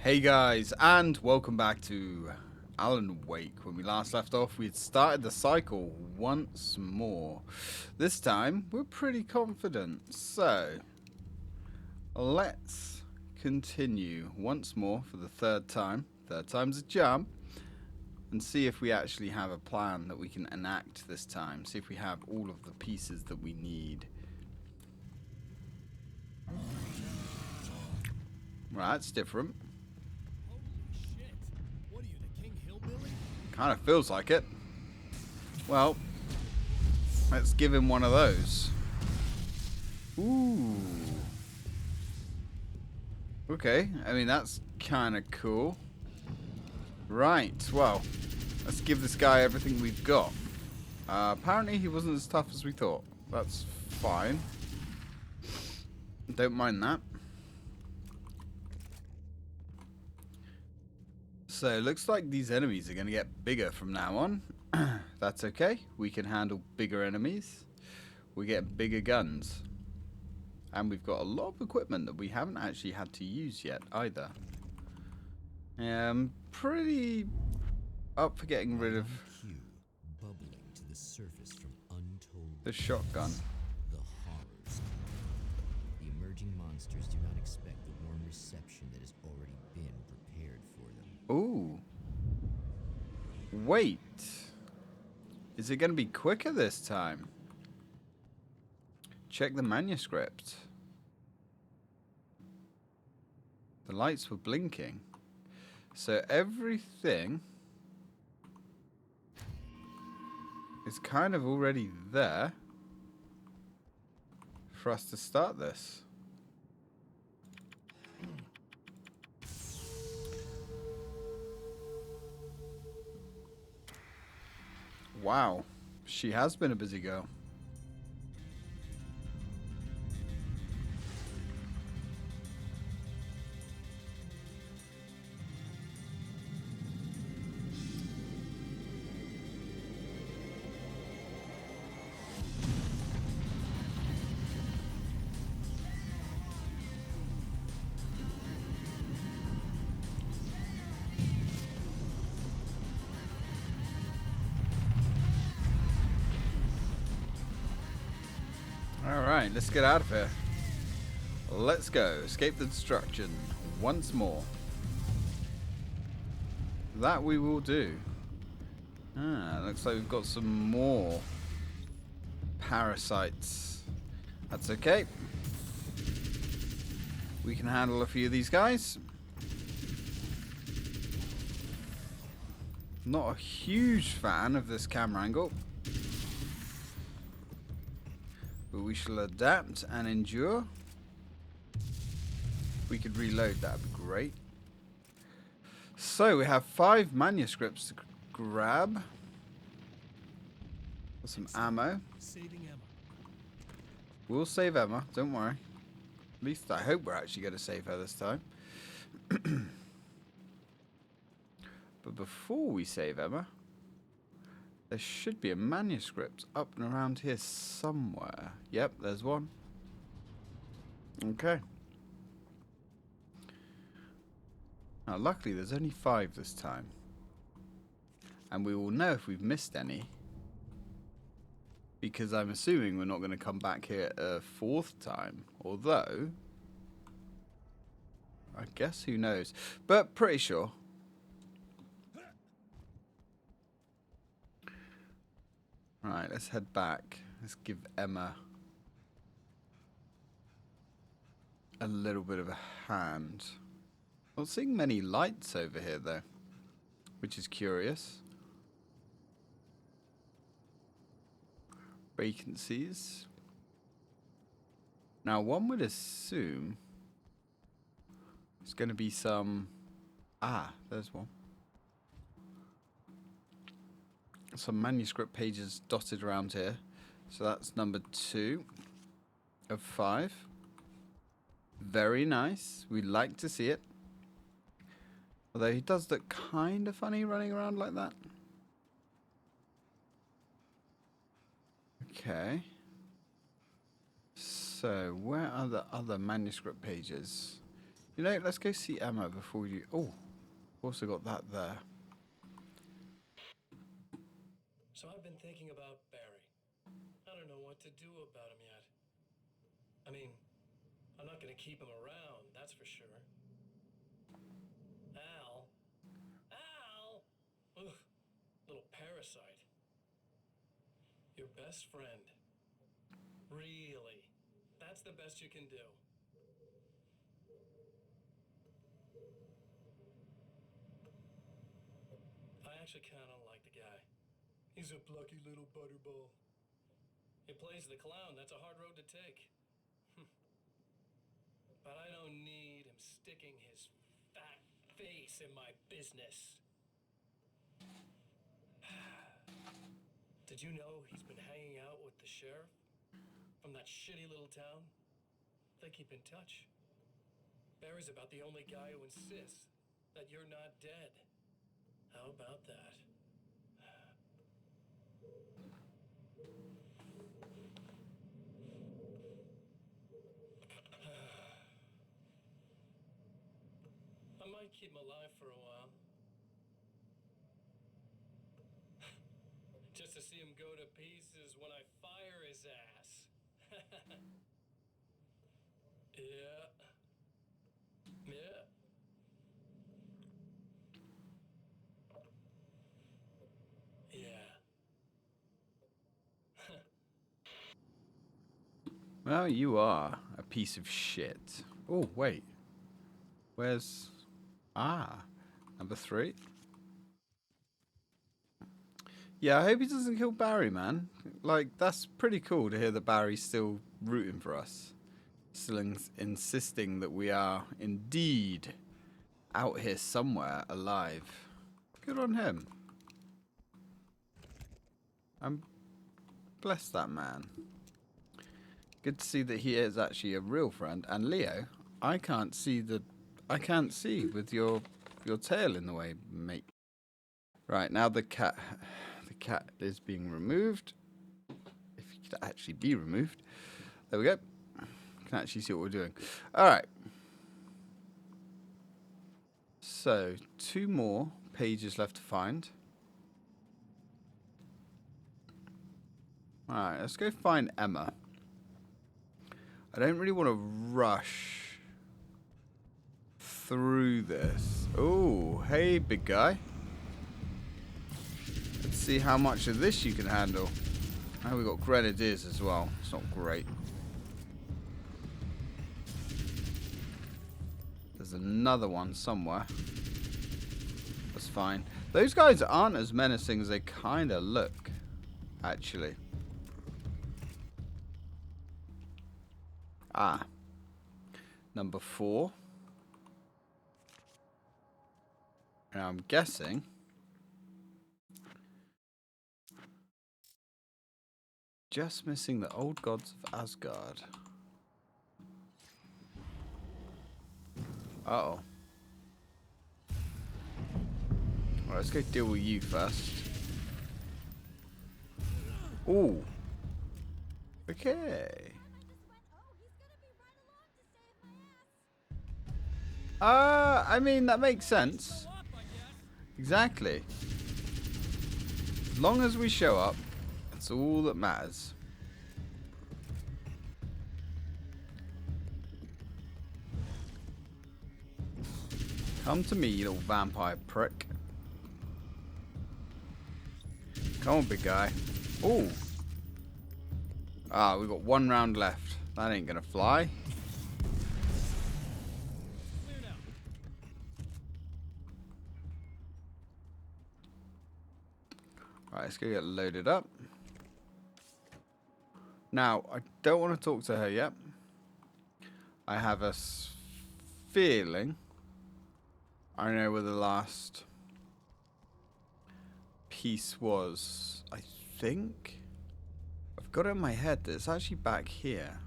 Hey guys, and welcome back to Alan Wake. When we last left off, we had started the cycle once more. This time, we're pretty confident. So, let's continue once more for the third time. Third time's a charm. And see if we actually have a plan that we can enact this time. See if we have all of the pieces that we need. Right, that's different. Kind of feels like it. Well, let's give him one of those. Ooh. Okay, I mean, that's kind of cool. Right, well, let's give this guy everything we've got. Apparently he wasn't as tough as we thought. That's fine. Don't mind that. So, looks like these enemies are going to get bigger from now on. That's okay. We can handle bigger enemies. We get bigger guns. And we've got a lot of equipment that we haven't actually had to use yet either. Pretty up for getting rid of bubbling to the surface from untold the shotgun. The horrors. The emerging monsters do not expect the warm reception that has already been prepared for them. Ooh. Wait. Is it going to be quicker this time? Check the manuscript. The lights were blinking. So everything is kind of already there for us to start this. Wow, she has been a busy girl. Alright, let's get out of here. Let's go. Escape the destruction once more. That we will do. Looks like we've got some more parasites. That's okay. We can handle a few of these guys. Not a huge fan of this camera angle. But we shall adapt and endure. If we could reload, that'd be great. So we have 5 manuscripts to grab. Some ammo. Saving Emma. We'll save Emma, don't worry. At least I hope we're actually going to save her this time. But before we save Emma, there should be a manuscript up and around here somewhere. Yep, there's one. Okay. Now, luckily, there's only 5 this time. And we will know if we've missed any. Because I'm assuming we're not going to come back here a 4th time. Although, I guess who knows. But pretty sure. Right, let's head back. Let's give Emma a little bit of a hand. Not seeing many lights over here though, which is curious. Vacancies. Now one would assume there's going to be some... Ah, there's one. Some manuscript pages dotted around here. So that's number 2 of 5. Very nice. We'd like to see it. Although he does look kind of funny running around like that. Okay. So where are the other manuscript pages? You know, let's go see Emma before you... Oh, also got that there. So I've been thinking about Barry. I don't know what to do about him yet. I mean, I'm not gonna keep him around, that's for sure. Al? Al? Ugh, little parasite. Your best friend. Really? That's the best you can do. I actually kinda like the guy. He's a plucky little butterball. He plays the clown, that's a hard road to take. But I don't need him sticking his fat face in my business. Did you know he's been hanging out with the sheriff from that shitty little town? They keep in touch. Barry's about the only guy who insists that you're not dead. How about that? I might keep him alive for a while. Just to see him go to pieces when I fire his ass. Yeah. Yeah. Yeah. Well, you are a piece of shit. Oh, wait. Where's... Ah, number 3. Yeah, I hope he doesn't kill Barry, man. Like, that's pretty cool to hear that Barry's still rooting for us. Still insisting that we are indeed out here somewhere alive. Good on him. I'm bless that man. Good to see that he is actually a real friend. And Leo, I can't see with your tail in the way, mate. Right, now the cat is being removed. If he could actually be removed. There we go. Can actually see what we're doing. Alright. So, 2 more pages left to find. Alright, let's go find Emma. I don't really want to rush through this. Oh, hey, big guy. Let's see how much of this you can handle. Oh, we got grenadiers as well. It's not great. There's another one somewhere. That's fine. Those guys aren't as menacing as they kind of look, actually. Ah. Number 4. And I'm guessing... just missing the old gods of Asgard. Uh-oh. Alright, let's go deal with you first. Ooh. Okay. I mean, that makes sense. Exactly. As long as we show up, that's all that matters. Come to me, you little vampire prick. Come on, big guy. Ooh. Ah, we've got 1 round left. That ain't gonna fly. Alright, let's go get loaded up. Now, I don't want to talk to her yet. I have a feeling I know where the last piece was. I think I've got it in my head that it's actually back here,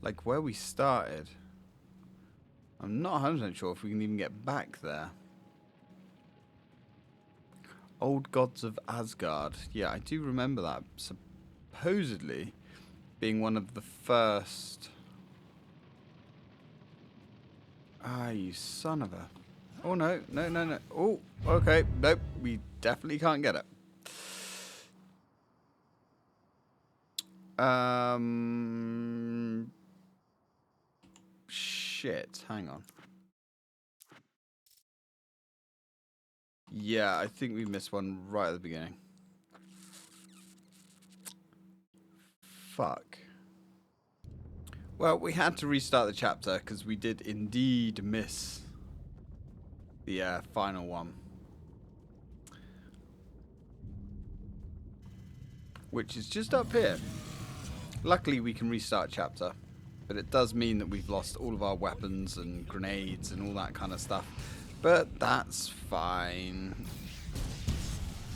like where we started. I'm not 100% sure if we can even get back there. Old gods of Asgard. Yeah, I do remember that. Supposedly being one of the first Ah, you son of a... Oh, no, no, no, no. Oh, okay. Nope, we definitely can't get it. Shit, hang on. Yeah, I think we missed one right at the beginning. Fuck. Well, we had to restart the chapter because we did indeed miss the final one. Which is just up here. Luckily, we can restart chapter. But it does mean that we've lost all of our weapons and grenades and all that kind of stuff. But that's fine.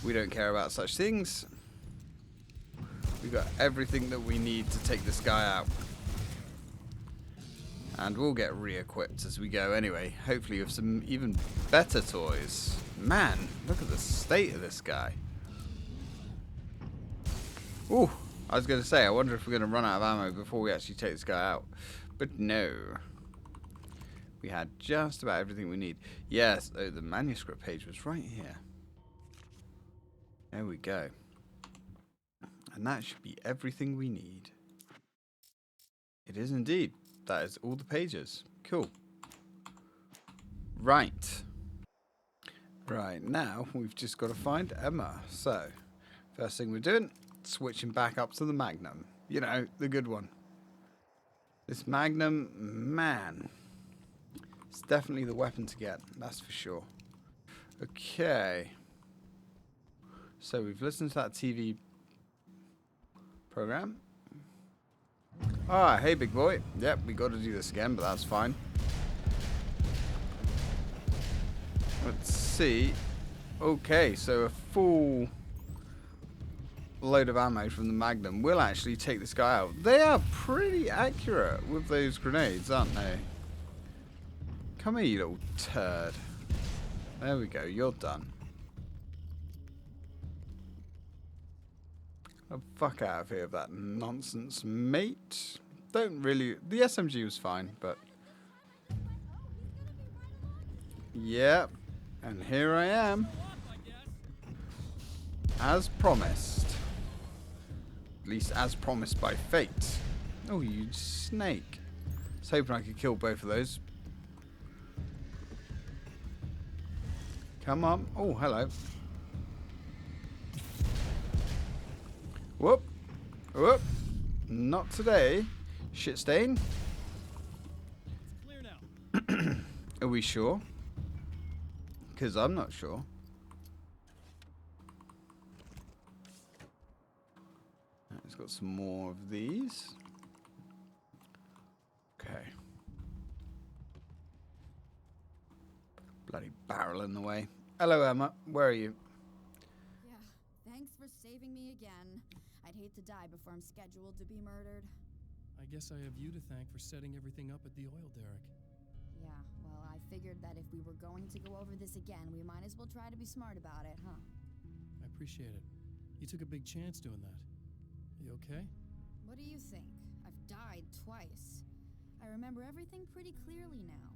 We don't care about such things. We've got everything that we need to take this guy out. And we'll get re-equipped as we go anyway. Hopefully with some even better toys. Man, look at the state of this guy. Ooh, I was going to say, I wonder if we're going to run out of ammo before we actually take this guy out. But no. We had just about everything we need. Yes, oh, the manuscript page was right here. There we go. And that should be everything we need. It is indeed. That is all the pages. Cool. Right. Right, now we've just got to find Emma. So, first thing we're doing, switching back up to the Magnum. You know, the good one. This Magnum, man. It's definitely the weapon to get, that's for sure. Okay. So we've listened to that TV program. Ah, hey big boy. Yep, we got to do this again, but that's fine. Let's see. Okay, so a full load of ammo from the Magnum will actually take this guy out. They are pretty accurate with those grenades, aren't they? Come here, you little turd. There we go, you're done. Oh, fuck out of here with that nonsense, mate. Don't really... The SMG was fine, but... Yep. And here I am. As promised. At least as promised by fate. Oh, you snake. I was hoping I could kill both of those. Come on. Oh, hello. Whoop. Whoop. Not today. Shit stain. Clear now. Are we sure? Because I'm not sure. It's got some more of these. Okay. Bloody barrel in the way. Hello, Emma. Where are you? Yeah, thanks for saving me again. I'd hate to die before I'm scheduled to be murdered. I guess I have you to thank for setting everything up at the oil derrick. Yeah, well, I figured that if we were going to go over this again, we might as well try to be smart about it, huh? I appreciate it. You took a big chance doing that. You okay? What do you think? I've died twice. I remember everything pretty clearly now.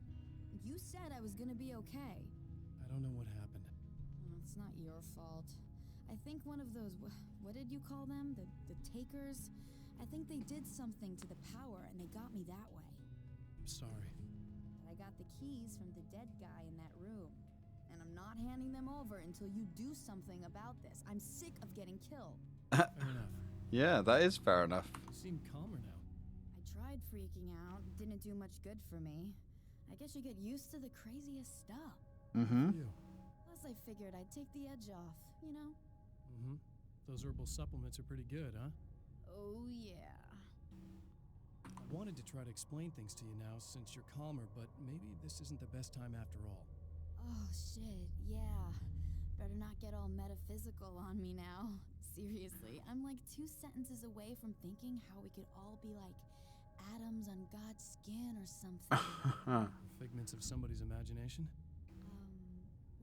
You said I was gonna be okay. I don't know what happened. Well, it's not your fault. I think one of those, what did you call them? The takers? I think they did something to the power and they got me that way. I'm sorry. But I got the keys from the dead guy in that room. And I'm not handing them over until you do something about this. I'm sick of getting killed. Fair enough. Yeah, that is fair enough. You seem calmer now. I tried freaking out. It didn't do much good for me. I guess you get used to the craziest stuff. Mm-hmm. You. Plus, I figured I'd take the edge off, you know? Mm-hmm. Those herbal supplements are pretty good, huh? Oh, yeah. I wanted to try to explain things to you now since you're calmer, but maybe this isn't the best time after all. Oh, shit, yeah. Better not get all metaphysical on me now. Seriously, I'm like 2 sentences away from thinking how we could all be like atoms on God's skin or something. Figments of somebody's imagination?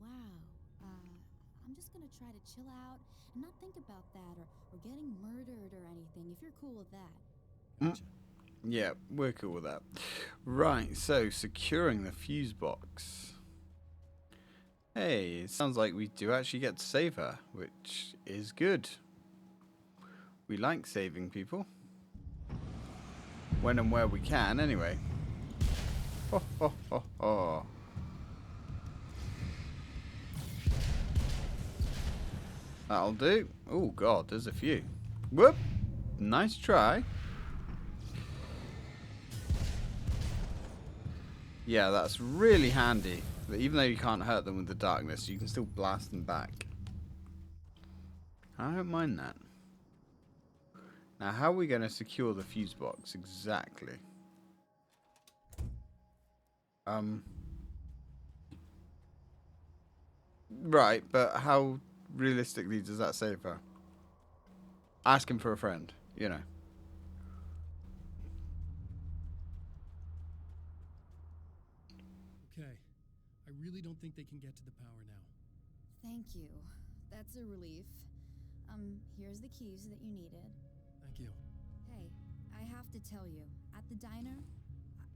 Wow. I'm just gonna try to chill out and not think about that or getting murdered or anything, if you're cool with that. Gotcha. Yeah, we're cool with that. Right, so securing the fuse box. Hey, it sounds like we do actually get to save her, which is good. We like saving people. When and where we can, anyway. Ho, ho, ho, ho. That'll do. Oh, God, there's a few. Whoop! Nice try. Yeah, that's really handy. But even though you can't hurt them with the darkness, you can still blast them back. I don't mind that. Now, how are we going to secure the fuse box exactly? Right, but how realistically does that save her? Asking for a friend, you know. Okay. I really don't think they can get to the power now. Thank you. That's a relief. Here's the keys that you needed. Thank you. Hey, I have to tell you, at the diner,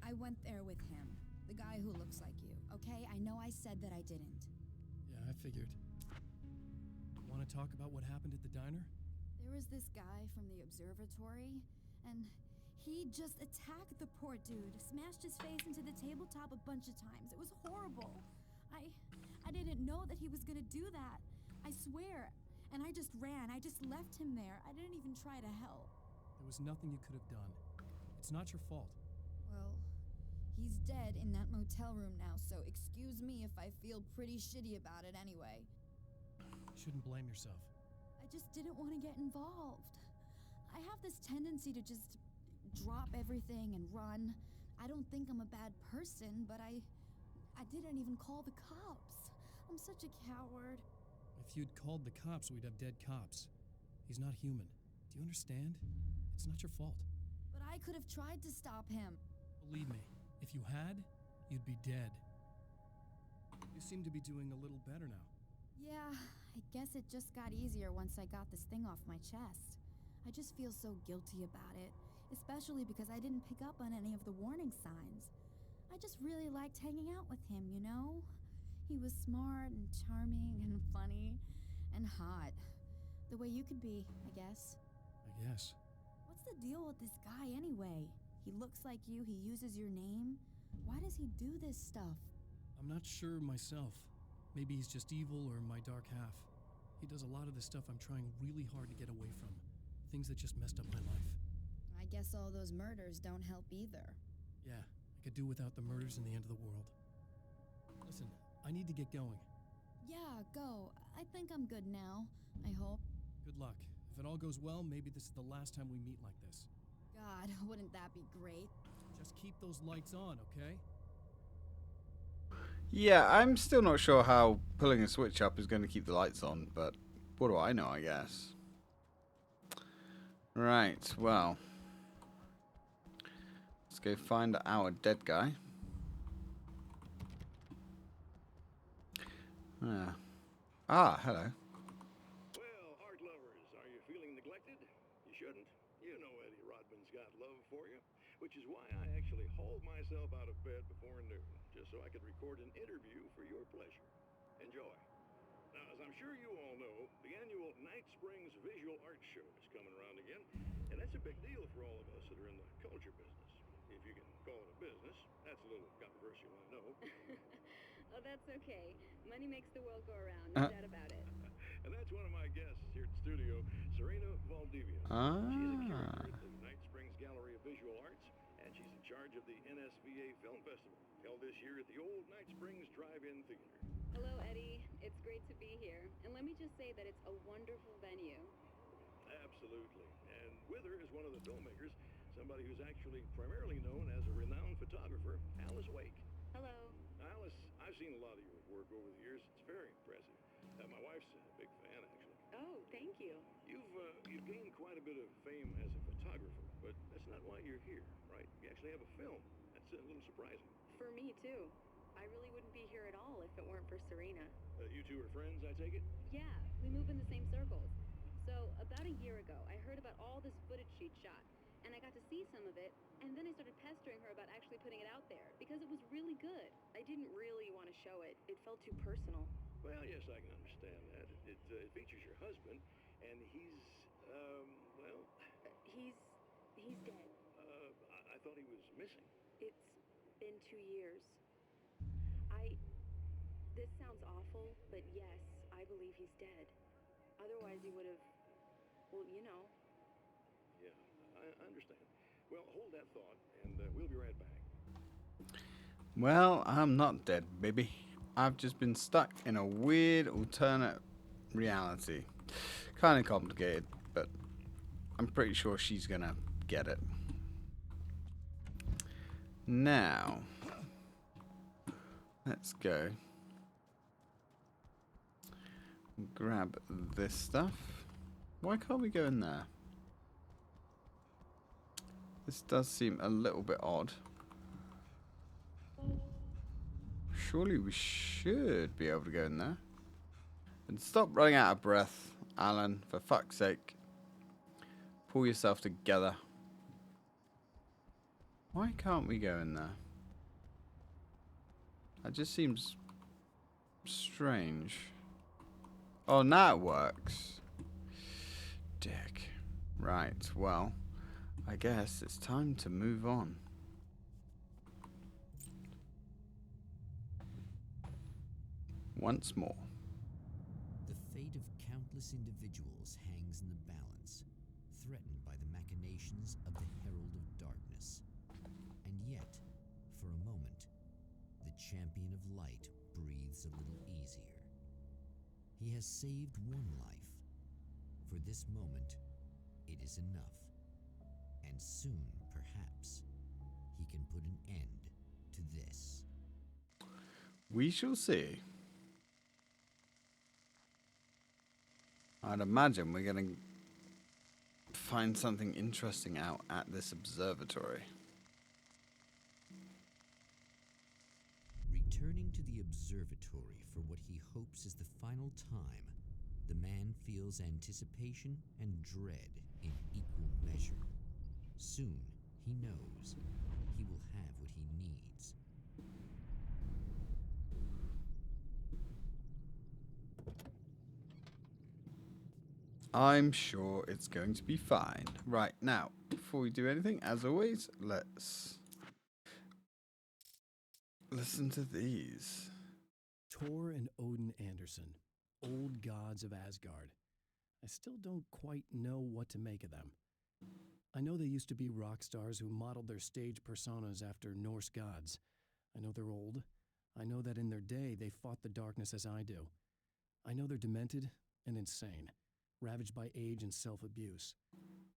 I went there with him. The guy who looks like you, okay? I know I said that I didn't. Yeah, I figured. Want to talk about what happened at the diner? There was this guy from the observatory, and he just attacked the poor dude, smashed his face into the tabletop a bunch of times. It was horrible. I didn't know that he was gonna do that. I swear. And I just ran. I just left him there. I didn't even try to help. There was nothing you could have done. It's not your fault. Well, he's dead in that motel room now, so excuse me if I feel pretty shitty about it anyway. You shouldn't blame yourself. I just didn't want to get involved. I have this tendency to just drop everything and run. I don't think I'm a bad person, but I didn't even call the cops. I'm such a coward. If you'd called the cops, we'd have dead cops. He's not human. Do you understand? It's not your fault. But I could have tried to stop him. Believe me, if you had, you'd be dead. You seem to be doing a little better now. Yeah, I guess it just got easier once I got this thing off my chest. I just feel so guilty about it, especially because I didn't pick up on any of the warning signs. I just really liked hanging out with him, you know? He was smart and charming and funny and hot. The way you could be, I guess. I guess. What's the deal with this guy anyway? He looks like you, he uses your name. Why does he do this stuff? I'm not sure myself. Maybe he's just evil or my dark half. He does a lot of the stuff I'm trying really hard to get away from. Things that just messed up my life. I guess all those murders don't help either. Yeah, I could do without the murders and the end of the world. Listen, I need to get going. Yeah, go. I think I'm good now. I hope. Good luck. If it all goes well, maybe this is the last time we meet like this. God, wouldn't that be great? Just keep those lights on, okay? Yeah, I'm still not sure how pulling a switch up is going to keep the lights on, but what do I know, I guess. Right, well. Let's go find our dead guy. Hello. Well, art lovers, are you feeling neglected? You shouldn't. You know Eddie Rodman's got love for you, which is why I actually hauled myself out of bed before noon, just so I could record an interview for your pleasure. Enjoy. Now, as I'm sure you all know, the annual Night Springs Visual Art Show is coming around again, and that's a big deal for all of us that are in the culture business. If you can call it a business. That's a little controversial, I know. Oh, that's okay. Money makes the world go around, no doubt about it. And that's one of my guests here at the studio, Serena Valdivia. She's a curator at the Night Springs Gallery of Visual Arts, and she's in charge of the NSVA Film Festival, held this year at the old Night Springs Drive-In Theater. Hello, Eddie. It's great to be here. And let me just say that it's a wonderful venue. Absolutely. And with her is one of the filmmakers, somebody who's actually primarily known as a renowned photographer, Alice Wake. Hello. Alice, I've seen a lot of your work over the years. It's very impressive. My wife's a big fan, actually. Oh, thank you. You've gained quite a bit of fame as a photographer, but that's not why you're here, right? You actually have a film. That's a little surprising. For me, too. I really wouldn't be here at all if it weren't for Serena. You two are friends, I take it? Yeah, we move in the same circles. So, about a year ago, I heard about all this footage she'd shot, and I got to see some of it, and then I started pestering her about actually putting it out there, because it was really good. I didn't really want to show it. It felt too personal. Well, yes, I can understand that. It features your husband, and he's, well, He's dead. I thought he was missing. It's been 2 years. I... This sounds awful, but yes, I believe he's dead. Otherwise he would have... Well, you know. Yeah, I understand. Well, hold that thought, and we'll be right back. Well, I'm not dead, baby. I've just been stuck in a weird alternate reality. Kind of complicated, but I'm pretty sure she's gonna get it. Now, let's go. Grab this stuff. Why can't we go in there? This does seem a little bit odd. Surely we should be able to go in there. And stop running out of breath, Alan, for fuck's sake. Pull yourself together. Why can't we go in there? That just seems strange. Oh, now it works. Dick. Right, well, I guess it's time to move on. Once more. The fate of countless individuals hangs in the balance, threatened by the machinations of the Herald of Darkness. And yet, for a moment, the champion of light breathes a little easier. He has saved one life. For this moment, it is enough. And soon, perhaps, he can put an end to this. We shall see. I'd imagine we're going to find something interesting out at this observatory. Returning to the observatory for what he hopes is the final time, the man feels anticipation and dread in equal measure. Soon, he knows, he will have what he needs. I'm sure it's going to be fine. Right, now, before we do anything, as always, let's listen to these. Thor and Odin Anderson, old gods of Asgard. I still don't quite know what to make of them. I know they used to be rock stars who modeled their stage personas after Norse gods. I know they're old. I know that in their day they fought the darkness as I do. I know they're demented and insane, ravaged by age and self-abuse.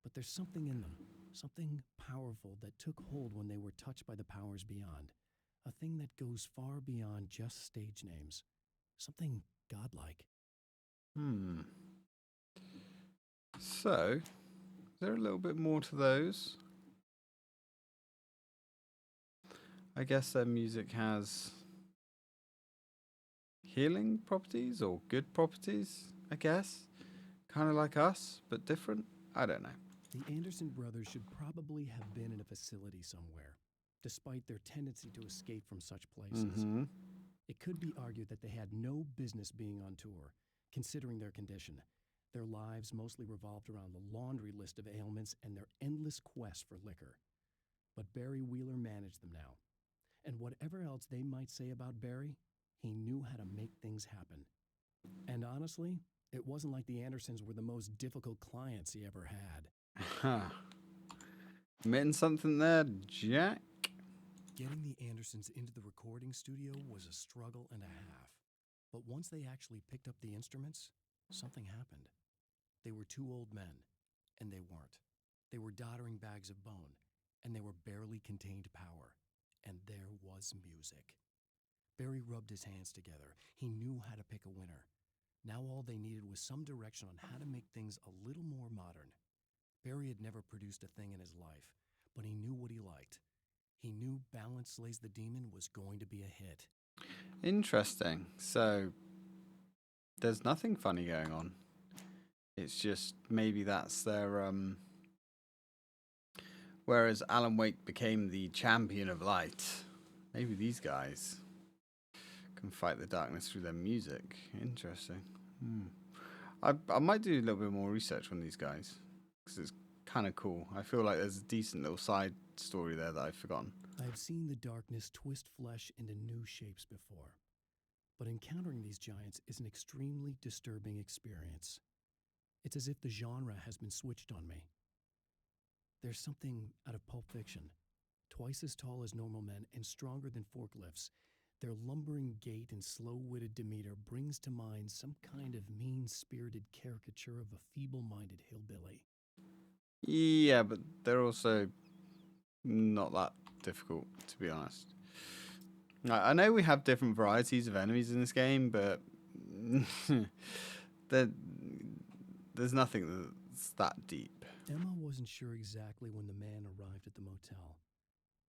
But there's something in them, something powerful that took hold when they were touched by the powers beyond. A thing that goes far beyond just stage names. Something godlike. So, is there a little bit more to those? I guess their music has healing properties or good properties, I guess. Kind of like us, but different. I don't know. The Anderson brothers should probably have been in a facility somewhere, despite their tendency to escape from such places. It could be argued that they had no business being on tour, considering their condition. Their lives mostly revolved around the laundry list of ailments and their endless quest for liquor. But Barry Wheeler managed them now. And whatever else they might say about Barry, he knew how to make things happen. And honestly, it wasn't like the Andersons were the most difficult clients he ever had. Huh. Admitting something there, Jack? Getting the Andersons into the recording studio was a struggle and a half. But once they actually picked up the instruments, something happened. They were two old men, and they weren't. They were doddering bags of bone, and they were barely contained power. And there was music. Barry rubbed his hands together. He knew how to pick a winner. Now all they needed was some direction on how to make things a little more modern. Barry had never produced a thing in his life, but he knew what he liked. He knew Balance Slays the Demon was going to be a hit. Interesting. So, there's nothing funny going on. It's just maybe that's their Whereas Alan Wake became the champion of light. Maybe these guys can fight the darkness through their music. Interesting. I might do a little bit more research on these guys, because it's kind of cool. I feel like there's a decent little side story there that I've forgotten. I have seen the darkness twist flesh into new shapes before, but encountering these giants is an extremely disturbing experience. It's as if the genre has been switched on me. There's something out of Pulp Fiction. Twice as tall as normal men and stronger than forklifts, their lumbering gait and slow-witted demeanor brings to mind some kind of mean-spirited caricature of a feeble-minded hillbilly. Yeah, but they're also not that difficult, to be honest. I know we have different varieties of enemies in this game, but there's nothing that's that deep. Emma wasn't sure exactly when the man arrived at the motel,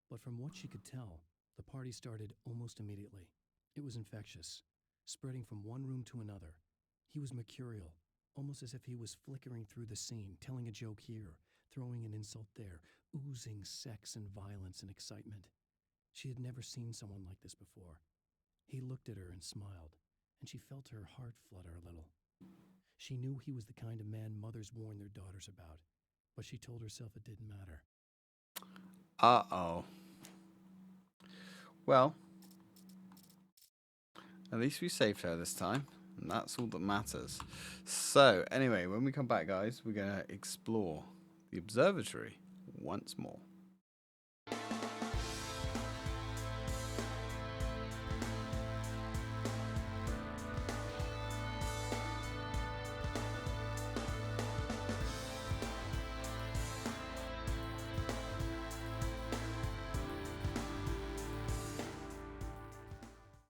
but from what she could tell, the party started almost immediately. It was infectious, spreading from one room to another. He was mercurial, almost as if he was flickering through the scene, telling a joke here, throwing an insult there, oozing sex and violence and excitement. She had never seen someone like this before. He looked at her and smiled, and she felt her heart flutter a little. She knew he was the kind of man mothers warn their daughters about, but she told herself it didn't matter. Uh-oh. Well, at least we saved her this time, and that's all that matters. So, anyway, when we come back, guys, we're going to explore the observatory once more.